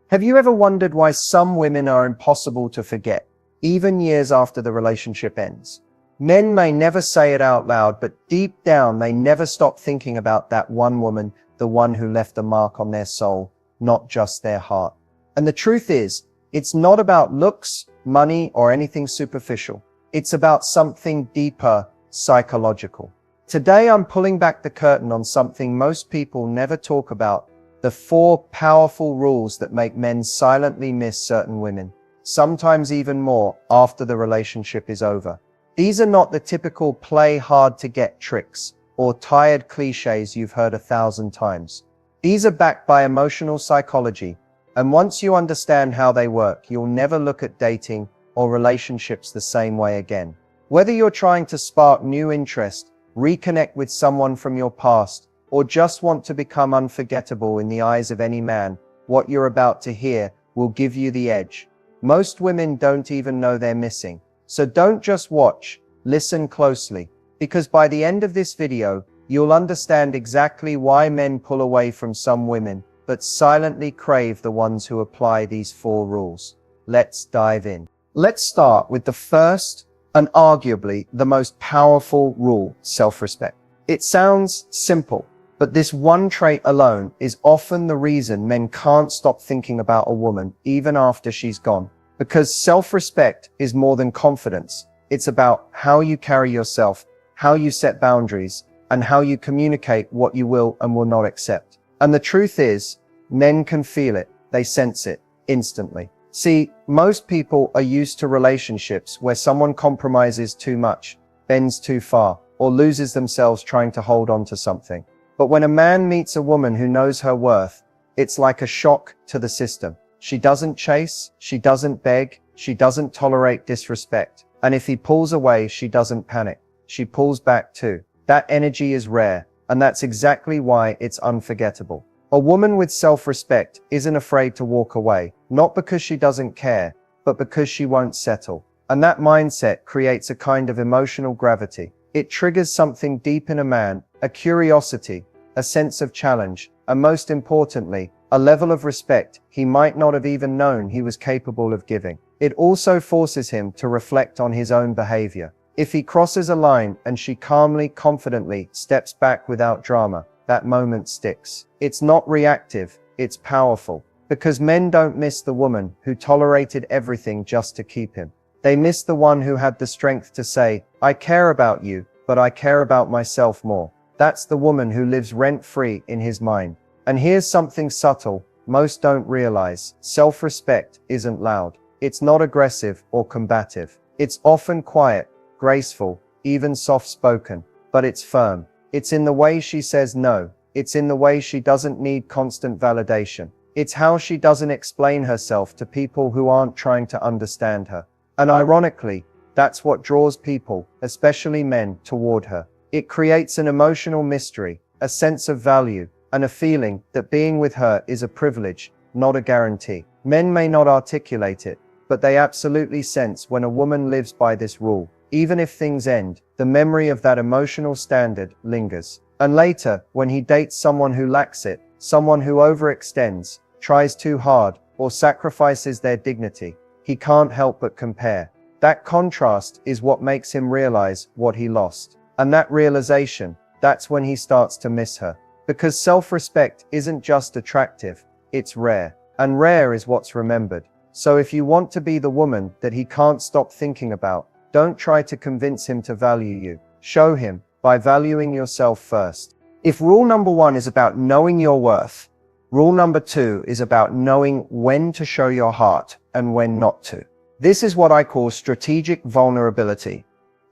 Have you ever wondered why some women are impossible to forget, even years after the relationship ends? Men may never say it out loud, but deep down they never stop thinking about that one woman, the one who left a mark on their soul, not just their heart. And the truth is, it's not about looks, money, or anything superficial. It's about something deeper, psychological. Today I'm pulling back the curtain on something most people never talk about: the 4 powerful rules that make men silently miss certain women, sometimes even more, after the relationship is over. These are not the typical play hard to get tricks or tired cliches you've heard 1,000 times. These are backed by emotional psychology, and once you understand how they work, you'll never look at dating or relationships the same way again. Whether you're trying to spark new interest, reconnect with someone from your past, or just want to become unforgettable in the eyes of any man, what you're about to hear will give you the edge. Most women don't even know they're missing. So don't just watch, listen closely, because by the end of this video, you'll understand exactly why men pull away from some women, but silently crave the ones who apply these 4 rules. Let's dive in. Let's start with the first and arguably the most powerful rule: self-respect. It sounds simple, but this one trait alone is often the reason men can't stop thinking about a woman even after she's gone. Because self-respect is more than confidence. It's about how you carry yourself, how you set boundaries, and how you communicate what you will and will not accept. And the truth is, men can feel it. They sense it instantly. See, most people are used to relationships where someone compromises too much, bends too far, or loses themselves trying to hold on to something. But when a man meets a woman who knows her worth, it's like a shock to the system. She doesn't chase, she doesn't beg, she doesn't tolerate disrespect. And if he pulls away, she doesn't panic. She pulls back too. That energy is rare, and that's exactly why it's unforgettable. A woman with self-respect isn't afraid to walk away, not because she doesn't care, but because she won't settle. And that mindset creates a kind of emotional gravity. It triggers something deep in a man, a curiosity, a sense of challenge, and most importantly, a level of respect he might not have even known he was capable of giving. It also forces him to reflect on his own behavior. If he crosses a line and she calmly, confidently steps back without drama, that moment sticks. It's not reactive, it's powerful. Because men don't miss the woman who tolerated everything just to keep him. They miss the one who had the strength to say, "I care about you, but I care about myself more." That's the woman who lives rent-free in his mind. And here's something subtle most don't realize: self-respect isn't loud. It's not aggressive or combative. It's often quiet, graceful, even soft-spoken, but it's firm. It's in the way she says no. It's in the way she doesn't need constant validation. It's how she doesn't explain herself to people who aren't trying to understand her. And ironically, that's what draws people, especially men, toward her. It creates an emotional mystery, a sense of value, and a feeling that being with her is a privilege, not a guarantee. Men may not articulate it, but they absolutely sense when a woman lives by this rule. Even if things end, the memory of that emotional standard lingers. And later, when he dates someone who lacks it, someone who overextends, tries too hard, or sacrifices their dignity, he can't help but compare. That contrast is what makes him realize what he lost. And that realization, that's when he starts to miss her. Because self-respect isn't just attractive, it's rare. And rare is what's remembered. So if you want to be the woman that he can't stop thinking about, don't try to convince him to value you. Show him by valuing yourself first. If rule number 1 is about knowing your worth, rule number 2 is about knowing when to show your heart and when not to. This is what I call strategic vulnerability.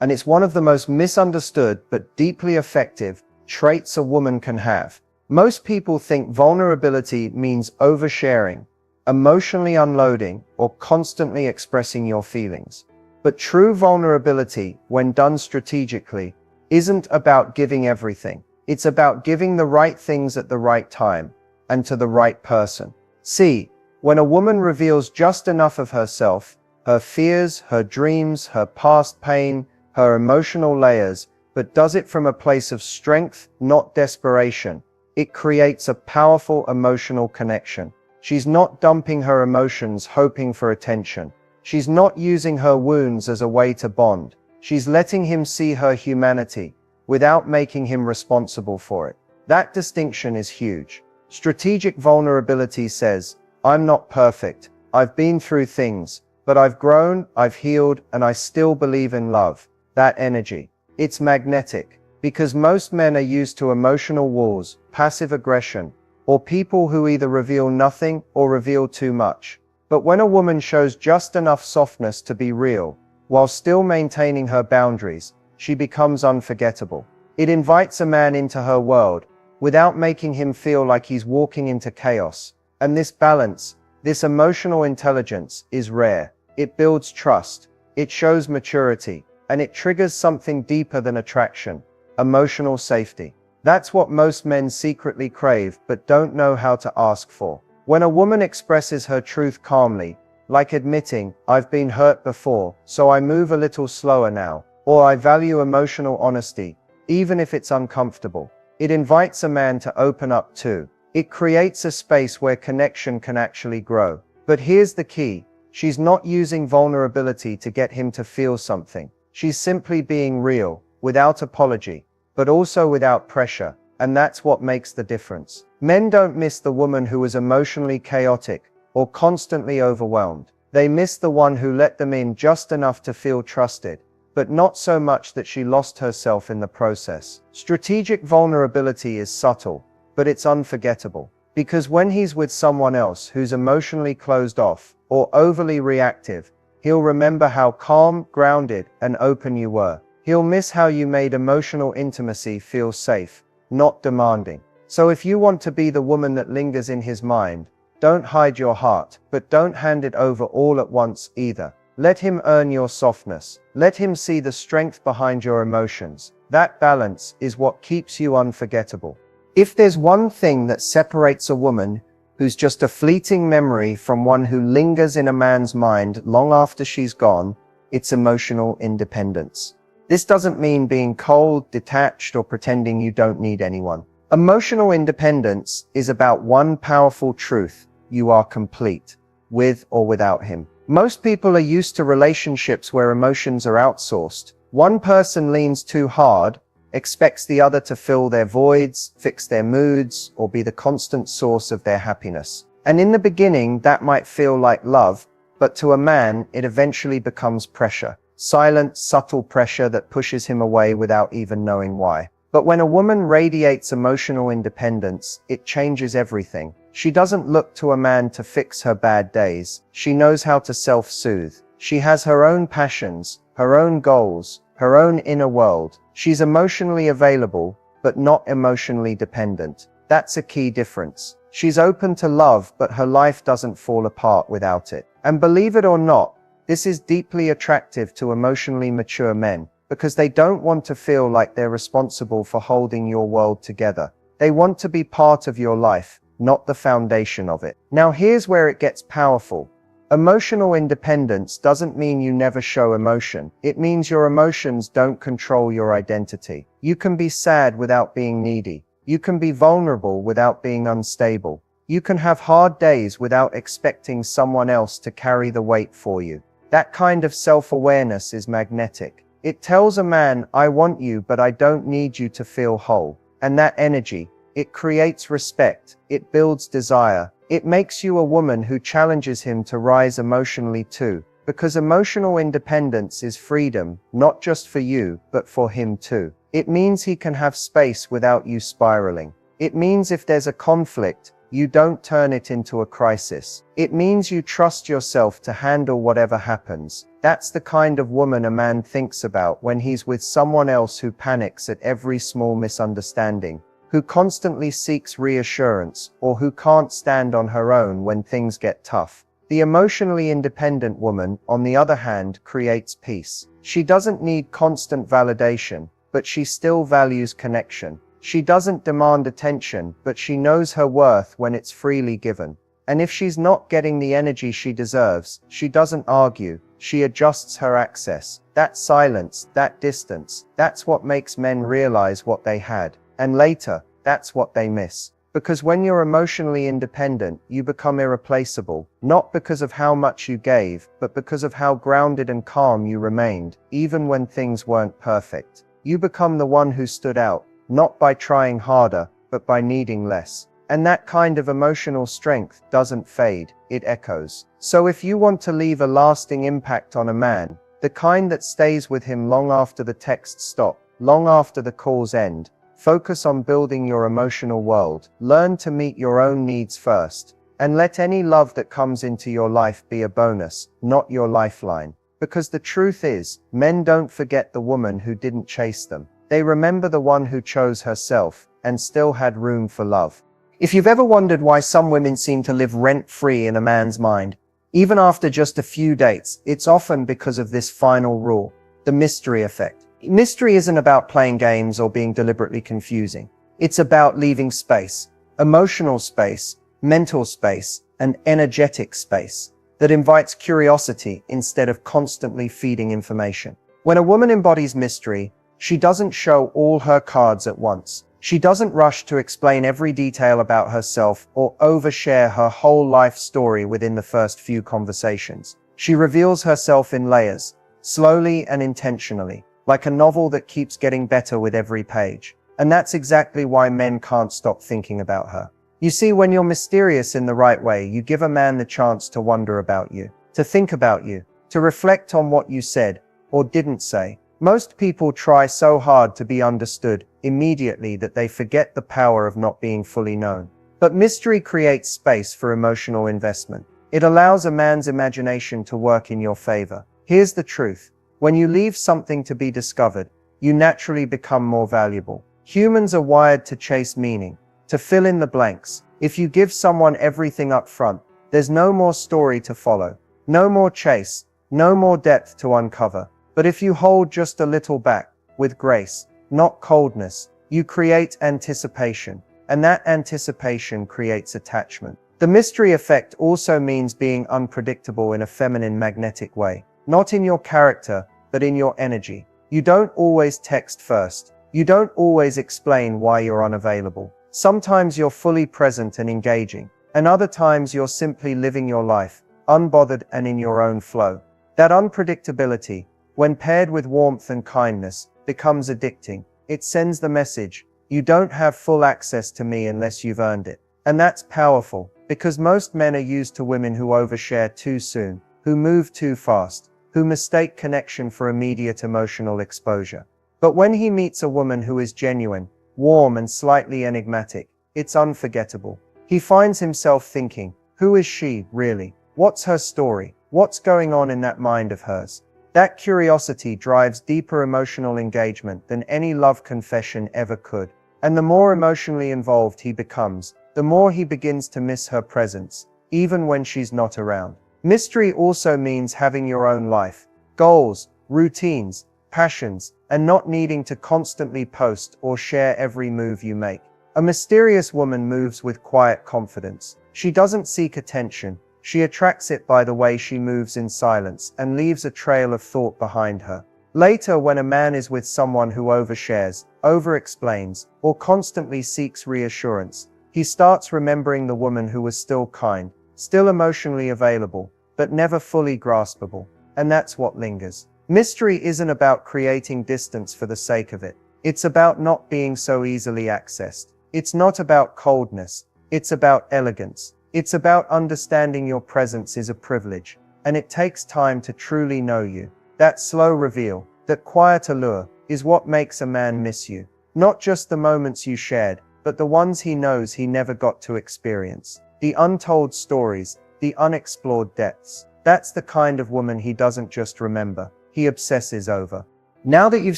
And it's one of the most misunderstood but deeply effective traits a woman can have. Most people think vulnerability means oversharing, emotionally unloading, or constantly expressing your feelings. But true vulnerability, when done strategically, isn't about giving everything. It's about giving the right things at the right time, and to the right person. See, when a woman reveals just enough of herself, her fears, her dreams, her past pain, her emotional layers, but does it from a place of strength, not desperation, it creates a powerful emotional connection. She's not dumping her emotions hoping for attention. She's not using her wounds as a way to bond. She's letting him see her humanity without making him responsible for it. That distinction is huge. Strategic vulnerability says, I'm not perfect. I've been through things, but I've grown, I've healed, and I still believe in love. That energy. It's magnetic, because most men are used to emotional wars, passive aggression, or people who either reveal nothing or reveal too much. But when a woman shows just enough softness to be real, while still maintaining her boundaries, she becomes unforgettable. It invites a man into her world, without making him feel like he's walking into chaos. And this balance, this emotional intelligence, is rare. It builds trust, it shows maturity, and it triggers something deeper than attraction: emotional safety. That's what most men secretly crave but don't know how to ask for. When a woman expresses her truth calmly, like admitting, I've been hurt before, so I move a little slower now, or I value emotional honesty, even if it's uncomfortable, it invites a man to open up too. It creates a space where connection can actually grow. But here's the key: she's not using vulnerability to get him to feel something. She's simply being real, without apology, but also without pressure, and that's what makes the difference. Men don't miss the woman who was emotionally chaotic or constantly overwhelmed. They miss the one who let them in just enough to feel trusted, but not so much that she lost herself in the process. Strategic vulnerability is subtle, but it's unforgettable. Because when he's with someone else who's emotionally closed off or overly reactive, he'll remember how calm, grounded, and open you were. He'll miss how you made emotional intimacy feel safe, not demanding. So if you want to be the woman that lingers in his mind, don't hide your heart, but don't hand it over all at once either. Let him earn your softness. Let him see the strength behind your emotions. That balance is what keeps you unforgettable. If there's one thing that separates a woman who's just a fleeting memory from one who lingers in a man's mind long after she's gone, it's emotional independence. This doesn't mean being cold, detached, or pretending you don't need anyone. Emotional independence is about one powerful truth: you are complete, with or without him. Most people are used to relationships where emotions are outsourced. One person leans too hard, expects the other to fill their voids, fix their moods, or be the constant source of their happiness. And in the beginning, that might feel like love, but to a man, it eventually becomes pressure. Silent, subtle pressure that pushes him away without even knowing why. But when a woman radiates emotional independence, it changes everything. She doesn't look to a man to fix her bad days. She knows how to self-soothe. She has her own passions, her own goals, her own inner world. She's emotionally available, but not emotionally dependent. That's a key difference. She's open to love, but her life doesn't fall apart without it. And believe it or not, this is deeply attractive to emotionally mature men, because they don't want to feel like they're responsible for holding your world together. They want to be part of your life, not the foundation of it. Now here's where it gets powerful. Emotional independence doesn't mean you never show emotion. It means your emotions don't control your identity. You can be sad without being needy. You can be vulnerable without being unstable. You can have hard days without expecting someone else to carry the weight for you. That kind of self-awareness is magnetic. It tells a man, I want you, but I don't need you to feel whole. And that energy, it creates respect. It builds desire. It makes you a woman who challenges him to rise emotionally too. Because emotional independence is freedom, not just for you, but for him too. It means he can have space without you spiraling. It means if there's a conflict, you don't turn it into a crisis. It means you trust yourself to handle whatever happens. That's the kind of woman a man thinks about when he's with someone else who panics at every small misunderstanding, who constantly seeks reassurance, or who can't stand on her own when things get tough. The emotionally independent woman, on the other hand, creates peace. She doesn't need constant validation, but she still values connection. She doesn't demand attention, but she knows her worth when it's freely given. And if she's not getting the energy she deserves, she doesn't argue. She adjusts her access. That silence, that distance, that's what makes men realize what they had. And later, that's what they miss. Because when you're emotionally independent, you become irreplaceable, not because of how much you gave, but because of how grounded and calm you remained, even when things weren't perfect. You become the one who stood out, not by trying harder, but by needing less. And that kind of emotional strength doesn't fade, it echoes. So if you want to leave a lasting impact on a man, the kind that stays with him long after the texts stop, long after the calls end, focus on building your emotional world, learn to meet your own needs first, and let any love that comes into your life be a bonus, not your lifeline. Because the truth is, men don't forget the woman who didn't chase them. They remember the one who chose herself, and still had room for love. If you've ever wondered why some women seem to live rent-free in a man's mind, even after just a few dates, it's often because of this final rule, the mystery effect. Mystery isn't about playing games or being deliberately confusing. It's about leaving space, emotional space, mental space, and energetic space that invites curiosity instead of constantly feeding information. When a woman embodies mystery, she doesn't show all her cards at once. She doesn't rush to explain every detail about herself or overshare her whole life story within the first few conversations. She reveals herself in layers, slowly and intentionally, like a novel that keeps getting better with every page. And that's exactly why men can't stop thinking about her. You see, when you're mysterious in the right way, you give a man the chance to wonder about you, to think about you, to reflect on what you said or didn't say. Most people try so hard to be understood immediately that they forget the power of not being fully known. But mystery creates space for emotional investment. It allows a man's imagination to work in your favor. Here's the truth. When you leave something to be discovered, you naturally become more valuable. Humans are wired to chase meaning, to fill in the blanks. If you give someone everything up front, there's no more story to follow, no more chase, no more depth to uncover. But if you hold just a little back, with grace, not coldness, you create anticipation, and that anticipation creates attachment. The mystery effect also means being unpredictable in a feminine, magnetic way. Not in your character, but in your energy. You don't always text first. You don't always explain why you're unavailable. Sometimes you're fully present and engaging, and other times you're simply living your life, unbothered and in your own flow. That unpredictability, when paired with warmth and kindness, becomes addicting. It sends the message, you don't have full access to me unless you've earned it. And that's powerful, because most men are used to women who overshare too soon, who move too fast, who mistake connection for immediate emotional exposure. But when he meets a woman who is genuine, warm and slightly enigmatic, it's unforgettable. He finds himself thinking, who is she, really? What's her story? What's going on in that mind of hers? That curiosity drives deeper emotional engagement than any love confession ever could. And the more emotionally involved he becomes, the more he begins to miss her presence, even when she's not around. Mystery also means having your own life, goals, routines, passions, and not needing to constantly post or share every move you make. A mysterious woman moves with quiet confidence. She doesn't seek attention. She attracts it by the way she moves in silence and leaves a trail of thought behind her. Later, when a man is with someone who overshares, over-explains, or constantly seeks reassurance, he starts remembering the woman who was still kind, still emotionally available, but never fully graspable. And that's what lingers. Mystery isn't about creating distance for the sake of it. It's about not being so easily accessed. It's not about coldness. It's about elegance. It's about understanding your presence is a privilege, and it takes time to truly know you. That slow reveal, that quiet allure, is what makes a man miss you. Not just the moments you shared, but the ones he knows he never got to experience. The untold stories, the unexplored depths. That's the kind of woman he doesn't just remember, he obsesses over. Now that you've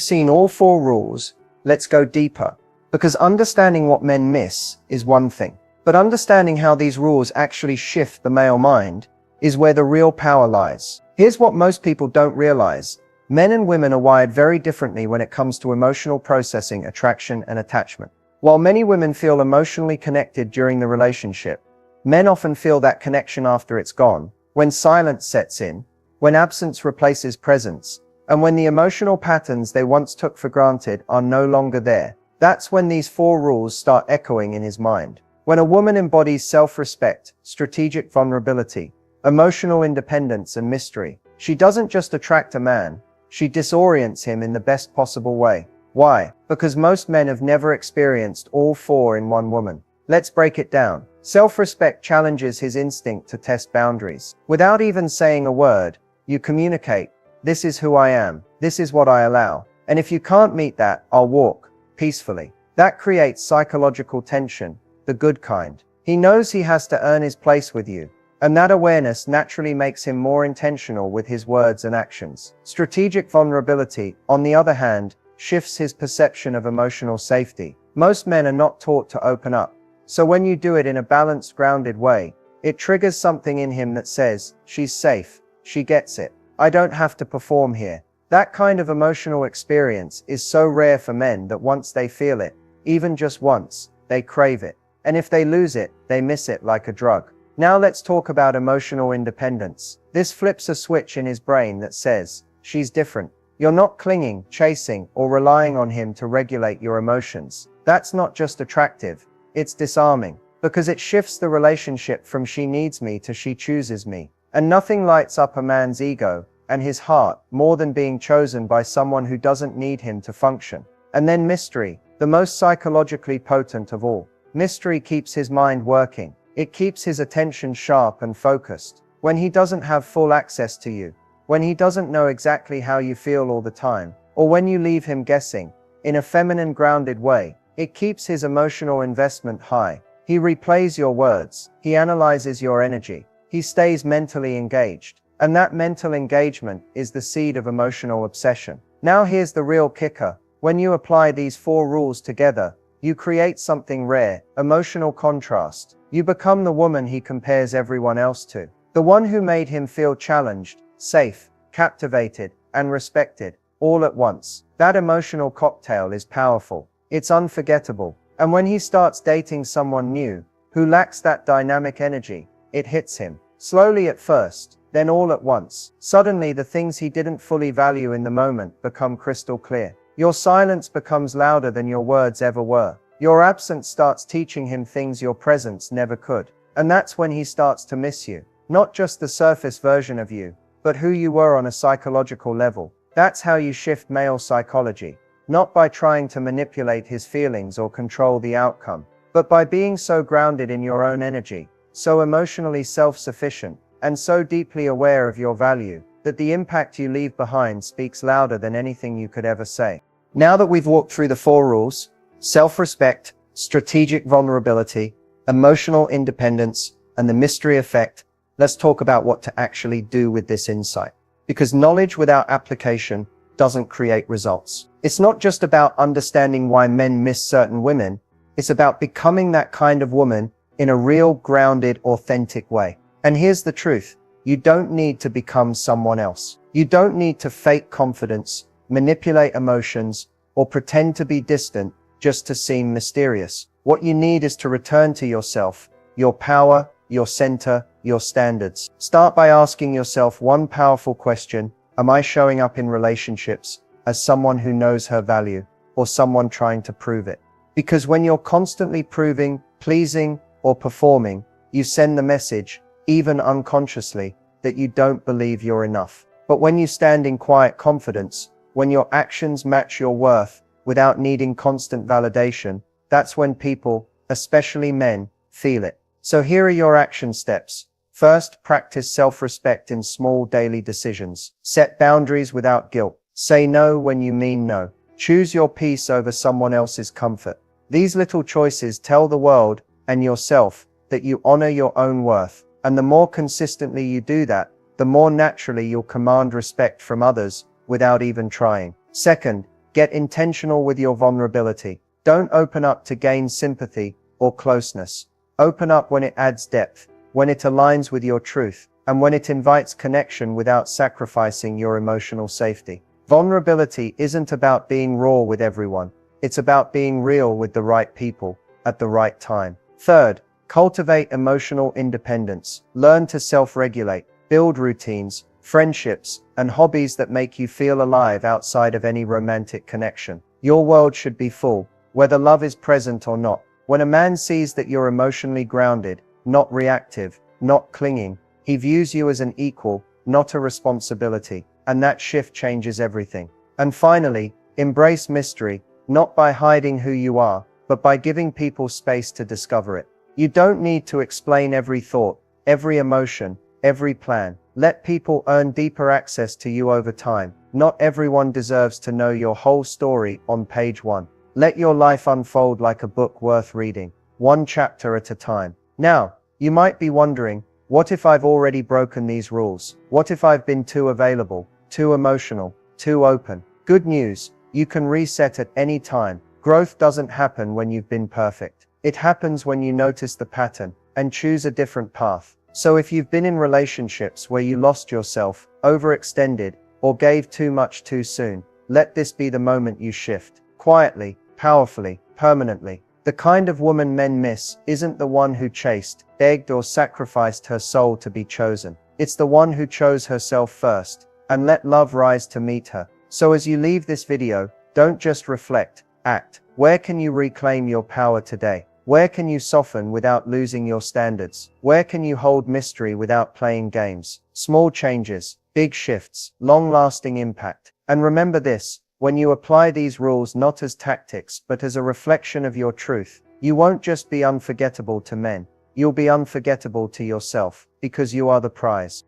seen all 4 rules, let's go deeper. Because understanding what men miss is one thing, but understanding how these rules actually shift the male mind is where the real power lies. Here's what most people don't realize. Men and women are wired very differently when it comes to emotional processing, attraction, and attachment. While many women feel emotionally connected during the relationship, men often feel that connection after it's gone, when silence sets in, when absence replaces presence, and when the emotional patterns they once took for granted are no longer there. That's when these 4 rules start echoing in his mind. When a woman embodies self-respect, strategic vulnerability, emotional independence, and mystery, she doesn't just attract a man, she disorients him in the best possible way. Why? Because most men have never experienced all four in one woman. Let's break it down. Self-respect challenges his instinct to test boundaries. Without even saying a word, you communicate, "This is who I am, this is what I allow, and if you can't meet that, I'll walk," peacefully. That creates psychological tension, the good kind. He knows he has to earn his place with you, and that awareness naturally makes him more intentional with his words and actions. Strategic vulnerability, on the other hand, shifts his perception of emotional safety. Most men are not taught to open up, so when you do it in a balanced, grounded way, it triggers something in him that says, "She's safe, she gets it, I don't have to perform here." That kind of emotional experience is so rare for men that once they feel it, even just once, they crave it. And if they lose it, they miss it like a drug. Now let's talk about emotional independence. This flips a switch in his brain that says, "She's different." You're not clinging, chasing, or relying on him to regulate your emotions. That's not just attractive, it's disarming, because it shifts the relationship from "she needs me" to "she chooses me." And nothing lights up a man's ego and his heart more than being chosen by someone who doesn't need him to function. And then mystery, the most psychologically potent of all. Mystery keeps his mind working. It keeps his attention sharp and focused. When he doesn't have full access to you, when he doesn't know exactly how you feel all the time, or when you leave him guessing, in a feminine, grounded way, it keeps his emotional investment high. He replays your words, he analyzes your energy, he stays mentally engaged. And that mental engagement is the seed of emotional obsession. Now here's the real kicker. When you apply these four rules together, you create something rare, emotional contrast. You become the woman he compares everyone else to. The one who made him feel challenged, safe, captivated, and respected, all at once. That emotional cocktail is powerful. It's unforgettable. And when he starts dating someone new, who lacks that dynamic energy, it hits him. Slowly at first, then all at once. Suddenly the things he didn't fully value in the moment become crystal clear. Your silence becomes louder than your words ever were. Your absence starts teaching him things your presence never could. And that's when he starts to miss you. Not just the surface version of you, but who you were on a psychological level. That's how you shift male psychology. Not by trying to manipulate his feelings or control the outcome, but by being so grounded in your own energy, so emotionally self-sufficient, and so deeply aware of your value, that the impact you leave behind speaks louder than anything you could ever say. Now that we've walked through the four rules, self-respect, strategic vulnerability, emotional independence, and the mystery effect, let's talk about what to actually do with this insight. Because knowledge without application doesn't create results. It's not just about understanding why men miss certain women, it's about becoming that kind of woman in a real, grounded, authentic way. And here's the truth. You don't need to become someone else. You don't need to fake confidence, manipulate emotions, or pretend to be distant just to seem mysterious. What you need is to return to yourself, your power, your center, your standards. Start by asking yourself one powerful question. Am I showing up in relationships as someone who knows her value, or someone trying to prove it? Because when you're constantly proving, pleasing, or performing, you send the message, even unconsciously, that you don't believe you're enough. But when you stand in quiet confidence, when your actions match your worth without needing constant validation, that's when people, especially men, feel it. So here are your action steps. First, practice self-respect in small daily decisions. Set boundaries without guilt. Say no when you mean no. Choose your peace over someone else's comfort. These little choices tell the world and yourself that you honor your own worth. And the more consistently you do that, the more naturally you'll command respect from others without even trying. Second, get intentional with your vulnerability. Don't open up to gain sympathy or closeness. Open up when it adds depth, when it aligns with your truth, and when it invites connection without sacrificing your emotional safety. Vulnerability isn't about being raw with everyone. It's about being real with the right people at the right time. Third, cultivate emotional independence. Learn to self-regulate. Build routines, friendships, and hobbies that make you feel alive outside of any romantic connection. Your world should be full, whether love is present or not, When a man sees that you're emotionally grounded, not reactive, not clinging, he views you as an equal, not a responsibility, and that shift changes everything. And finally, embrace mystery, not by hiding who you are, but by giving people space to discover it. You don't need to explain every thought, every emotion, every plan. Let people earn deeper access to you over time. Not everyone deserves to know your whole story on page 1. Let your life unfold like a book worth reading, one chapter at a time. Now, you might be wondering, what if I've already broken these rules? What if I've been too available, too emotional, too open? Good news, you can reset at any time. Growth doesn't happen when you've been perfect. It happens when you notice the pattern and choose a different path. So if you've been in relationships where you lost yourself, overextended, or gave too much too soon, let this be the moment you shift. Quietly, powerfully, permanently. The kind of woman men miss isn't the one who chased, begged, or sacrificed her soul to be chosen. It's the one who chose herself first and let love rise to meet her. So as you leave this video, don't just reflect, act. Where can you reclaim your power today? Where can you soften without losing your standards? Where can you hold mystery without playing games? Small changes, big shifts, long-lasting impact. And remember this, when you apply these rules not as tactics but as a reflection of your truth, you won't just be unforgettable to men, you'll be unforgettable to yourself, because you are the prize.